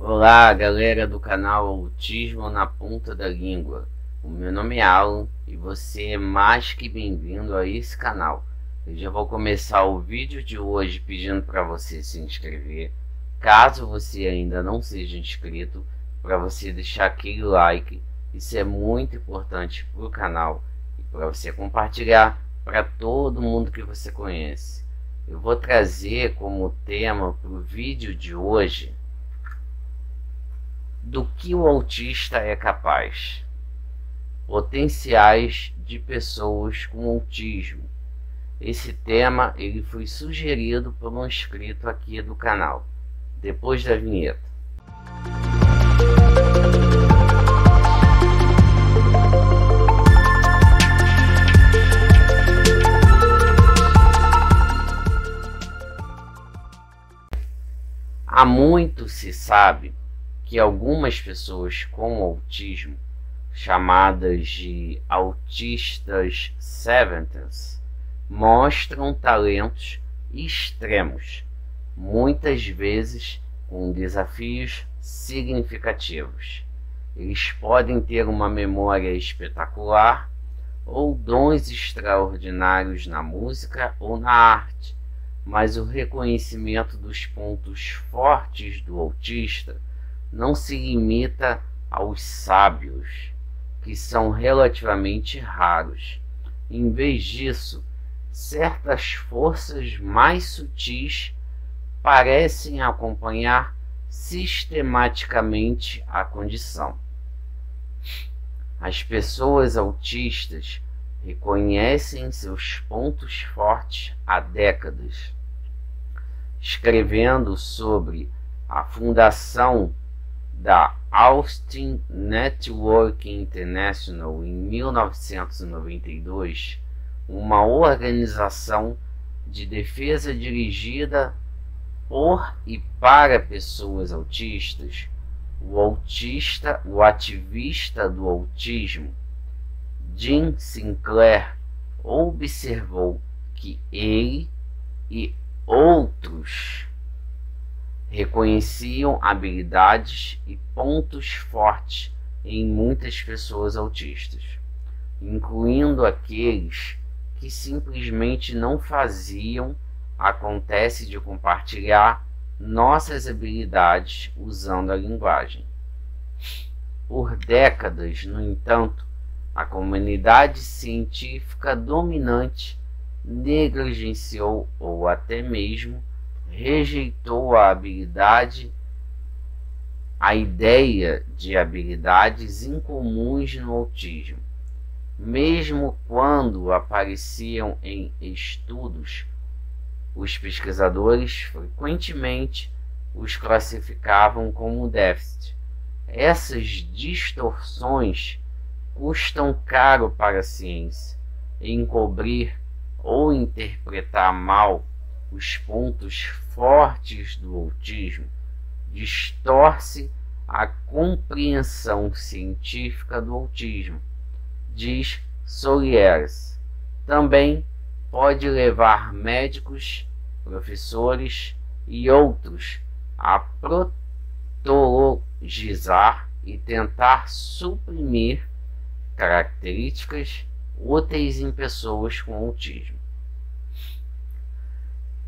Olá, galera do canal Autismo na Ponta da Língua. O meu nome é Alan e você é mais que bem-vindo a esse canal. Eu já vou começar o vídeo de hoje pedindo para você se inscrever, caso você ainda não seja inscrito, para você deixar aquele like. Isso é muito importante para o canal e para você compartilhar para todo mundo que você conhece. Eu vou trazer como tema para o vídeo de hoje: do que o autista é capaz. Potenciais de pessoas com autismo. Esse tema ele foi sugerido por um inscrito aqui do canal. Depois da vinheta. Há muito se sabe que algumas pessoas com autismo, chamadas de autistas seventies, mostram talentos extremos, muitas vezes com desafios significativos. Eles podem ter uma memória espetacular ou dons extraordinários na música ou na arte, mas o reconhecimento dos pontos fortes do autista não se limita aos sábios, que são relativamente raros. Em vez disso, certas forças mais sutis parecem acompanhar sistematicamente a condição. As pessoas autistas reconhecem seus pontos fortes há décadas. Escrevendo sobre a fundação da Austin Network International em 1992, uma organização de defesa dirigida por e para pessoas autistas, o ativista do autismo, Jim Sinclair, observou que ele e outros reconheciam habilidades e pontos fortes em muitas pessoas autistas, incluindo aqueles que simplesmente não faziam acontece de compartilhar nossas habilidades usando a linguagem. Por décadas, no entanto, a comunidade científica dominante negligenciou ou até mesmo rejeitou a ideia de habilidades incomuns no autismo. Mesmo quando apareciam em estudos, os pesquisadores frequentemente os classificavam como déficit. Essas distorções custam caro para a ciência. Encobrir ou interpretar mal os pontos fortes do autismo distorce a compreensão científica do autismo, diz Solieres. Também pode levar médicos, professores e outros a patologizar e tentar suprimir características úteis em pessoas com autismo.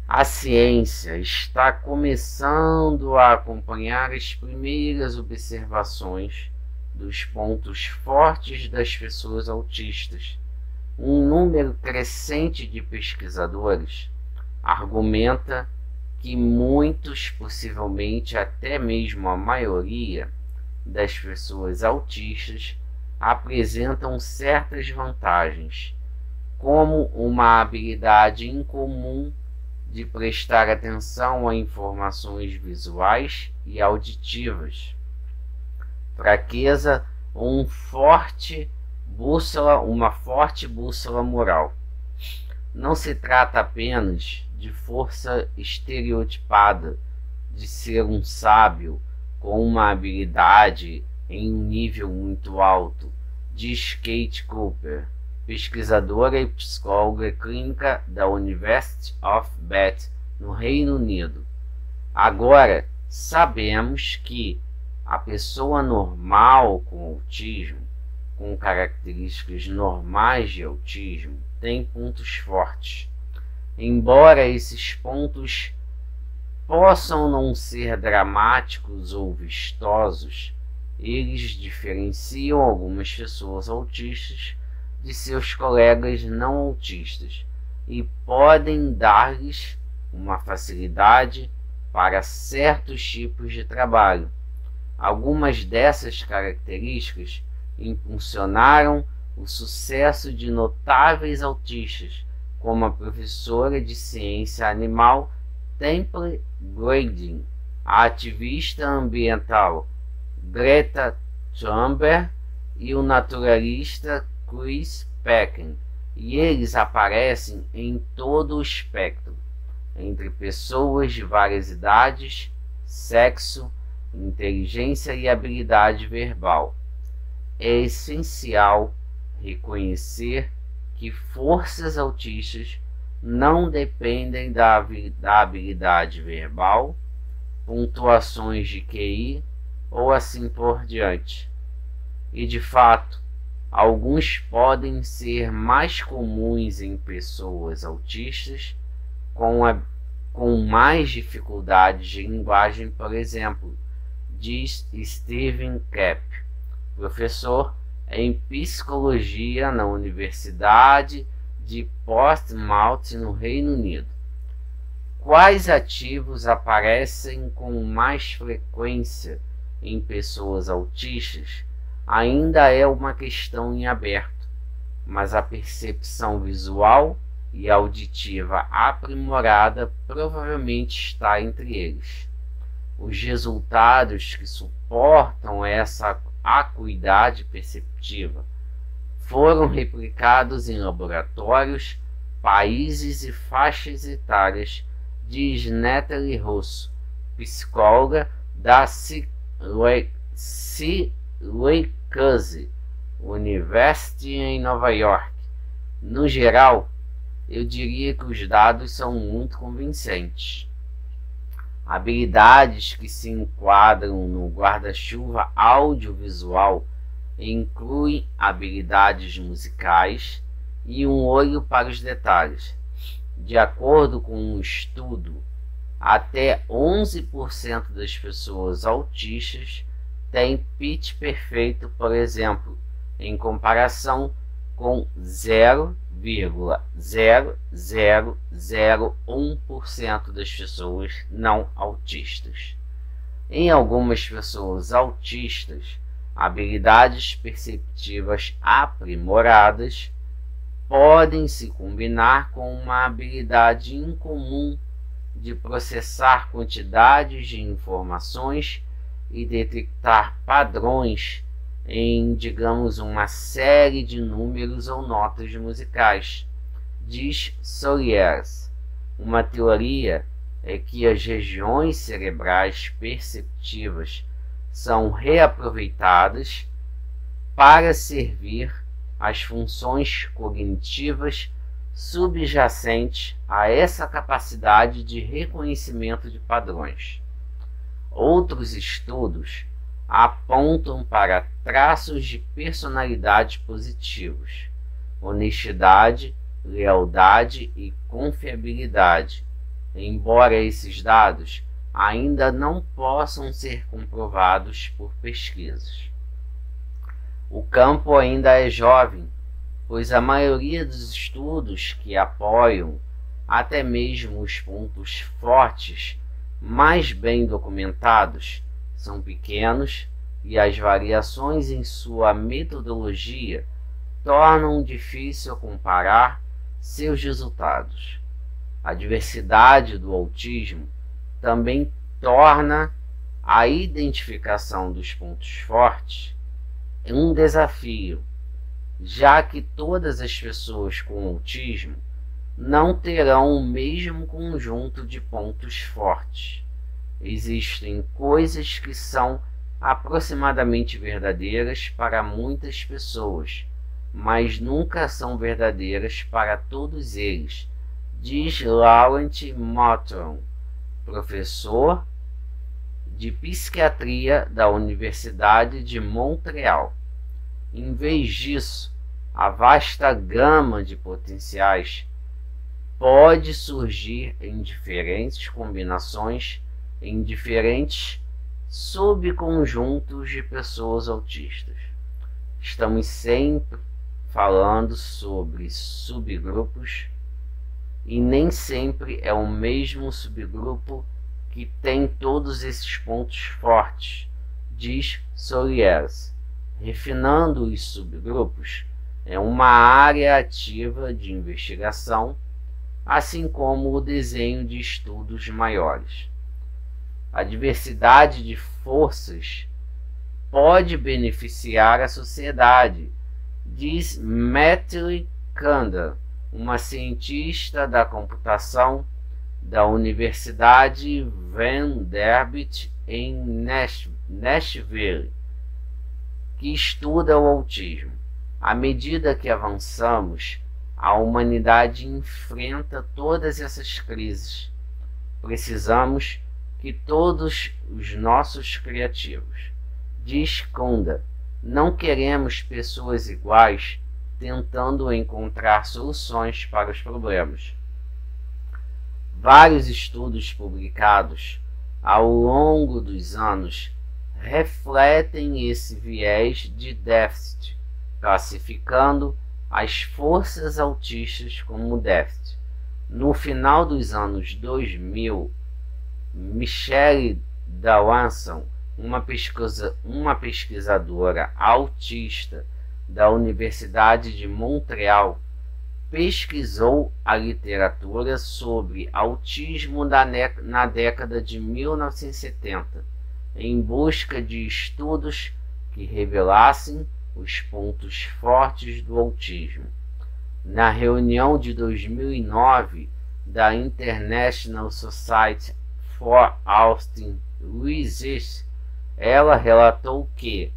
A ciência está começando a acompanhar as primeiras observações dos pontos fortes das pessoas autistas. Um número crescente de pesquisadores argumenta que muitos, possivelmente até mesmo a maioria das pessoas autistas, apresentam certas vantagens, como uma habilidade incomum de prestar atenção a informações visuais e auditivas, fraqueza ou uma forte bússola moral. Não se trata apenas de força estereotipada de ser um sábio com uma habilidade em um nível muito alto, diz Kate Cooper, pesquisadora e psicóloga clínica da University of Bath, no Reino Unido. Agora, sabemos que A pessoa normal com autismo, com características normais de autismo, tem pontos fortes. Embora esses pontos possam não ser dramáticos ou vistosos, eles diferenciam algumas pessoas autistas de seus colegas não autistas e podem dar-lhes uma facilidade para certos tipos de trabalho. Algumas dessas características impulsionaram o sucesso de notáveis autistas, como a professora de ciência animal Temple Grandin, a ativista ambiental Greta Thunberg e o naturalista Chris Peckham, e eles aparecem em todo o espectro, entre pessoas de várias idades, sexo, inteligência e habilidade verbal. É essencial reconhecer que forças autistas não dependem da habilidade verbal, pontuações de QI ou assim por diante. E de fato, alguns podem ser mais comuns em pessoas autistas com mais dificuldades de linguagem, por exemplo, diz Stephen Kapp, professor em psicologia na Universidade de Portsmouth, no Reino Unido. Quais ativos aparecem com mais frequência em pessoas autistas ainda é uma questão em aberto, mas a percepção visual e auditiva aprimorada provavelmente está entre eles. Os resultados que suportam essa acuidade perceptiva foram replicados em laboratórios, países e faixas etárias, diz Natalie Rosso, psicóloga da Syracuse University em Nova York. No geral, eu diria que os dados são muito convincentes. Habilidades que se enquadram no guarda-chuva audiovisual incluem habilidades musicais e um olho para os detalhes. De acordo com um estudo, até 11% das pessoas autistas têm pitch perfeito, por exemplo, em comparação com 0,0001% das pessoas não autistas. Em algumas pessoas autistas, habilidades perceptivas aprimoradas podem se combinar com uma habilidade incomum de processar quantidades de informações e detectar padrões em, digamos, uma série de números ou notas musicais, diz Soliers. Uma teoria é que as regiões cerebrais perceptivas são reaproveitadas para servir às funções cognitivas subjacentes a essa capacidade de reconhecimento de padrões. Outros estudos apontam para traços de personalidade positivos, honestidade, lealdade e confiabilidade, embora esses dados ainda não possam ser comprovados por pesquisas. O campo ainda é jovem, pois a maioria dos estudos que apoiam até mesmo os pontos fortes mais bem documentados são pequenos e as variações em sua metodologia tornam difícil comparar seus resultados. A diversidade do autismo também torna a identificação dos pontos fortes um desafio, já que todas as pessoas com autismo não terão o mesmo conjunto de pontos fortes. Existem coisas que são aproximadamente verdadeiras para muitas pessoas, mas nunca são verdadeiras para todos eles, diz Laurent Mottron, professor de Psiquiatria da Universidade de Montreal. Em vez disso, a vasta gama de potenciais pode surgir em diferentes combinações, em diferentes subconjuntos de pessoas autistas. Estamos sempre falando sobre subgrupos e nem sempre é o mesmo subgrupo que tem todos esses pontos fortes, diz Soliers. Refinando os subgrupos é uma área ativa de investigação, assim como o desenho de estudos maiores. A diversidade de forças pode beneficiar a sociedade, diz Matthew Kanda, uma cientista da computação da Universidade Vanderbilt em Nashville, que estuda o autismo. À medida que avançamos, a humanidade enfrenta todas essas crises. Precisamos que todos os nossos criativos, diz Kanda, não queremos pessoas iguais tentando encontrar soluções para os problemas. Vários estudos publicados ao longo dos anos refletem esse viés de déficit, classificando as forças autistas como déficit. No final dos anos 2000, Michelle Dawson, uma pesquisadora autista da Universidade de Montreal, pesquisou a literatura sobre autismo na década de 1970, em busca de estudos que revelassem os pontos fortes do autismo. Na reunião de 2009 da International Society for Autism Research, ela relatou que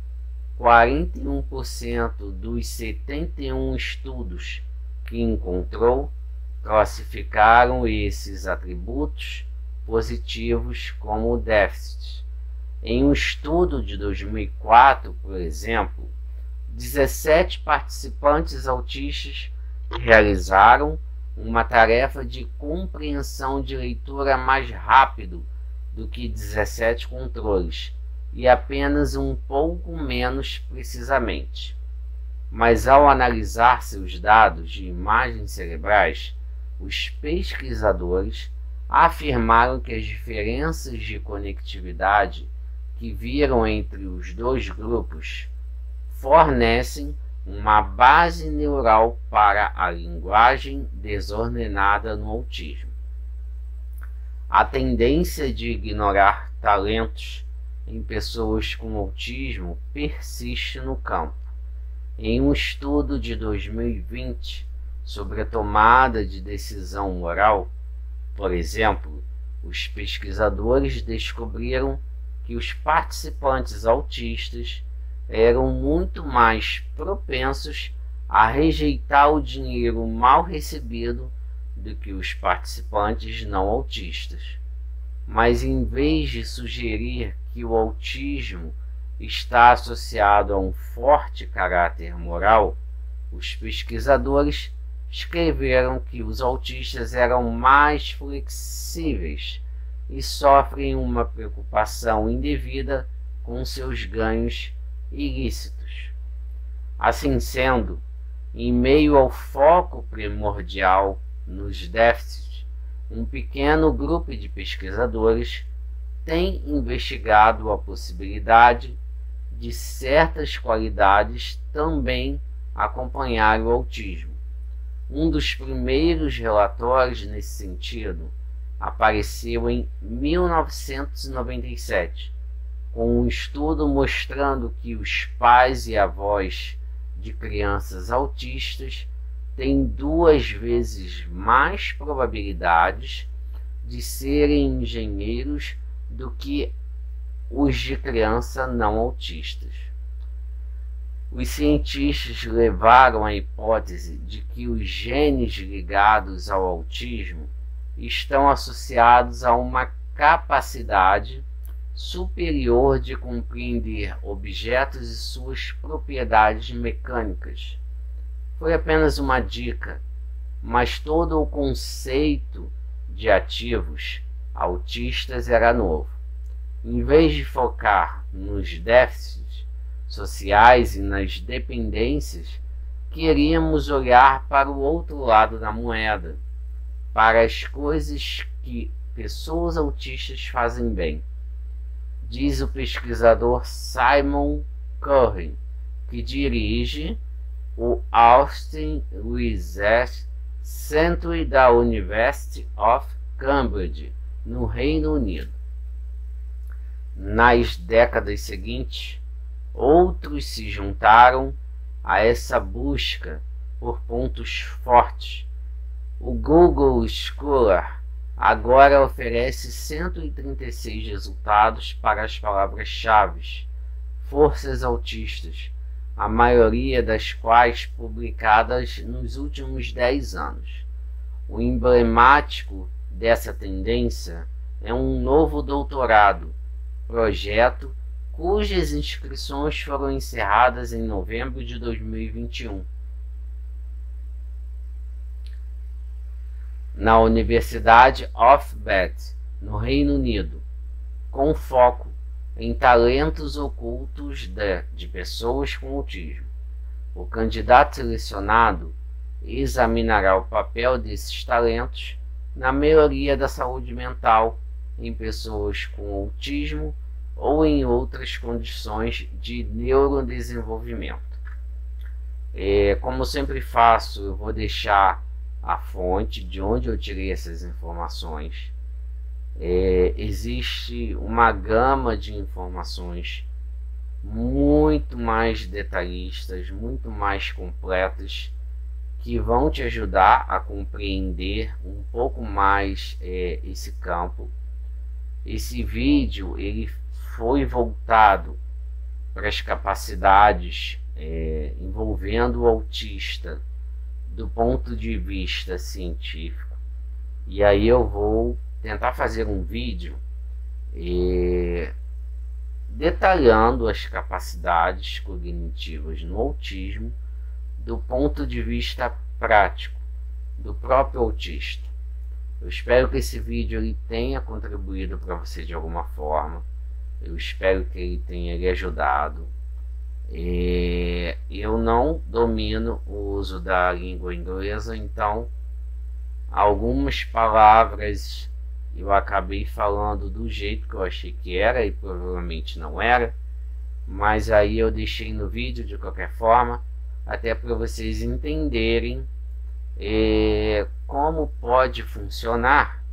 41% dos 71 estudos que encontrou classificaram esses atributos positivos como déficits. Em um estudo de 2004, por exemplo, 17 participantes autistas realizaram uma tarefa de compreensão de leitura mais rápido do que 17 controles, e apenas um pouco menos precisamente. Mas ao analisar seus dados de imagens cerebrais, os pesquisadores afirmaram que as diferenças de conectividade que viram entre os dois grupos fornecem uma base neural para a linguagem desordenada no autismo. A tendência de ignorar talentos em pessoas com autismo persiste no campo. Em um estudo de 2020 sobre a tomada de decisão moral, por exemplo, os pesquisadores descobriram que os participantes autistas eram muito mais propensos a rejeitar o dinheiro mal recebido do que os participantes não autistas. Mas em vez de sugerir que o autismo está associado a um forte caráter moral, os pesquisadores escreveram que os autistas eram mais flexíveis e sofrem uma preocupação indevida com seus ganhos ilícitos. Assim sendo, em meio ao foco primordial nos déficits, um pequeno grupo de pesquisadores tem investigado a possibilidade de certas qualidades também acompanhar o autismo. Um dos primeiros relatórios nesse sentido apareceu em 1997, com um estudo mostrando que os pais e avós de crianças autistas têm 2 vezes mais probabilidades de serem engenheiros do que os de crianças não autistas. Os cientistas levaram a hipótese de que os genes ligados ao autismo estão associados a uma capacidade superior de compreender objetos e suas propriedades mecânicas. Foi apenas uma dica, mas todo o conceito de ativos autistas era novo. Em vez de focar nos déficits sociais e nas dependências, queríamos olhar para o outro lado da moeda, para as coisas que pessoas autistas fazem bem. Diz o pesquisador Simon Curran, que dirige o Austin Research Centre da University of Cambridge, no Reino Unido. Nas décadas seguintes, outros se juntaram a essa busca por pontos fortes. O Google Scholar agora oferece 136 resultados para as palavras-chave forças autistas, a maioria das quais publicadas nos últimos 10 anos. O emblemático dessa tendência é um novo doutorado, projeto cujas inscrições foram encerradas em novembro de 2021. Na Universidade of Bath, no Reino Unido, com foco em talentos ocultos de pessoas com autismo. O candidato selecionado examinará o papel desses talentos na melhoria da saúde mental em pessoas com autismo ou em outras condições de neurodesenvolvimento. Como sempre faço, eu vou deixar a fonte de onde eu tirei essas informações. Existe uma gama de informações muito mais detalhistas, muito mais completas, que vão te ajudar a compreender um pouco mais esse campo. Esse vídeo ele foi voltado para as capacidades envolvendo o autista do ponto de vista científico, e aí eu vou tentar fazer um vídeo detalhando as capacidades cognitivas no autismo do ponto de vista prático do próprio autista. Eu espero que esse vídeo ele tenha contribuído para você de alguma forma. Eu espero que ele tenha lhe ajudado. Eu não domino o uso da língua inglesa, então algumas palavras eu acabei falando do jeito que eu achei que era e provavelmente não era, mas aí eu deixei no vídeo de qualquer forma, até para vocês entenderem como pode funcionar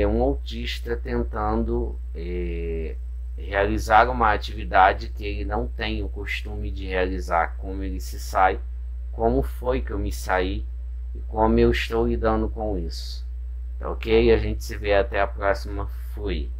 um autista tentando realizar uma atividade que ele não tem o costume de realizar, como ele se sai, como foi que eu me saí e como eu estou lidando com isso. Tá ok? A gente se vê até a próxima. Fui.